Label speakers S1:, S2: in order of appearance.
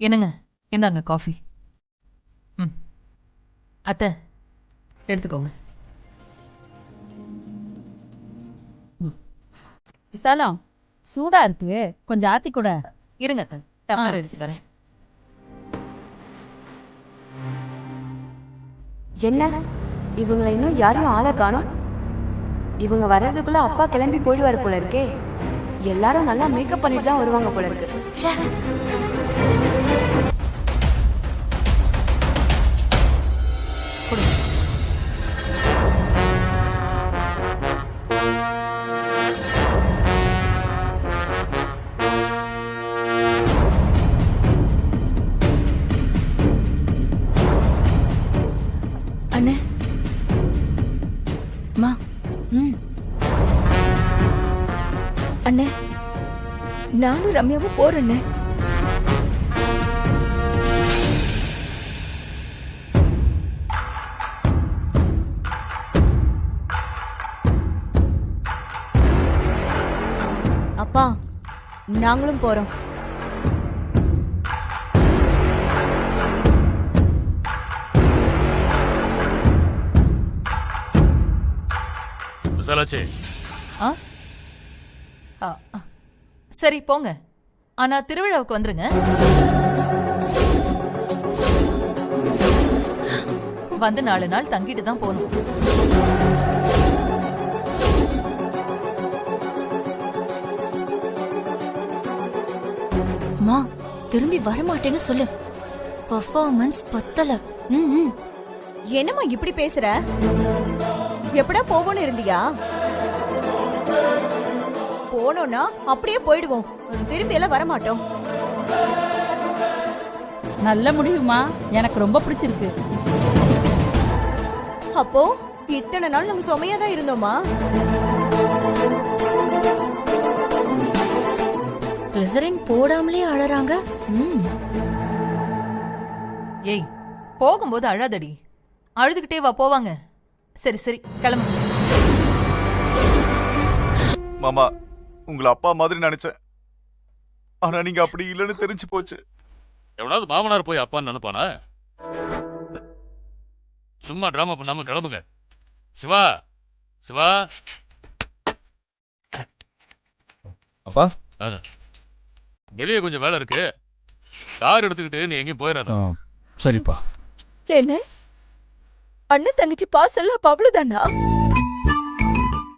S1: என்னங்க, இந்தாங்க காஃபி. ம். அத்தை, எடுத்துக்கோங்க.
S2: விசாலம், சூடா இருக்கு, கொஞ்சம் ஆத்தி கூட.
S1: இருங்க அத்தை, டம்ளர் எடுத்து வரேன்.
S3: என்ன இவங்களை இன்னும் யாரையும் ஆளை காணோம். இவங்க வர்றதுக்குள்ள அப்பா கிளம்பி போயிடுவாரு போல இருக்கே. எல்லாரும் நல்லா மேக்கப் பண்ணிட்டு தான் வருவாங்க போல இருக்கு. ச்சே.
S4: அண்ணே மா அண்ணே, நானும் ரம்யாவும் போறேண்ணே.
S5: அப்பா, நாங்களும் போறோம்.
S1: சரி போங்க, ஆனா திருவிழாவுக்கு வந்துருங்க. வந்து 4 நாள் தங்கிட்டு தான் போகணும்.
S4: மா, திரும்பி வரமாட்டேன்னு சொல்லு. பர்ஃபார்மன்ஸ் பத்தல.
S5: என்னம்மா இப்படி பேசுற? எப்படா போகணும்னு இருந்தியா? போனோம்னா அப்படியே போயிடுவோம், திரும்பி எல்லாம் வரமாட்டோம்.
S2: நல்ல முடியுமா, எனக்கு ரொம்ப பிடிச்சிருக்கு.
S5: அப்போ இத்தனை நாள் நம்ம சுமையா தான் இருந்தோமா?
S4: கிளிசரின் போடாமலே அழறாங்க.
S1: ஏய், போகும்போது அழாதடி. அழுதுகிட்டே வா போவாங்க. சரி சரி கிளம்பு.
S6: மாமா, உங்களை அப்பா மாதிரி நினைச்சேன், ஆனா நீங்க அப்படி இல்லைன்னு தெரிஞ்சு போச்சு.
S7: எவனாவது மாமனார் போய் அப்பான்னு நினைப்பானா? சும்மா டிராமா பண்ணாம கிளம்புங்க. சிவா, சிவா.
S8: அப்பா,
S7: வெளியே கொஞ்சம் வேலை இருக்கு, கார் எடுத்துக்கிட்டு நீ எங்கேயும் போயிடாத.
S8: சரிப்பா.
S4: என்ன அண்ணன் தங்கச்சி பாசல்ல அப்ப அவ்வளவுதானா?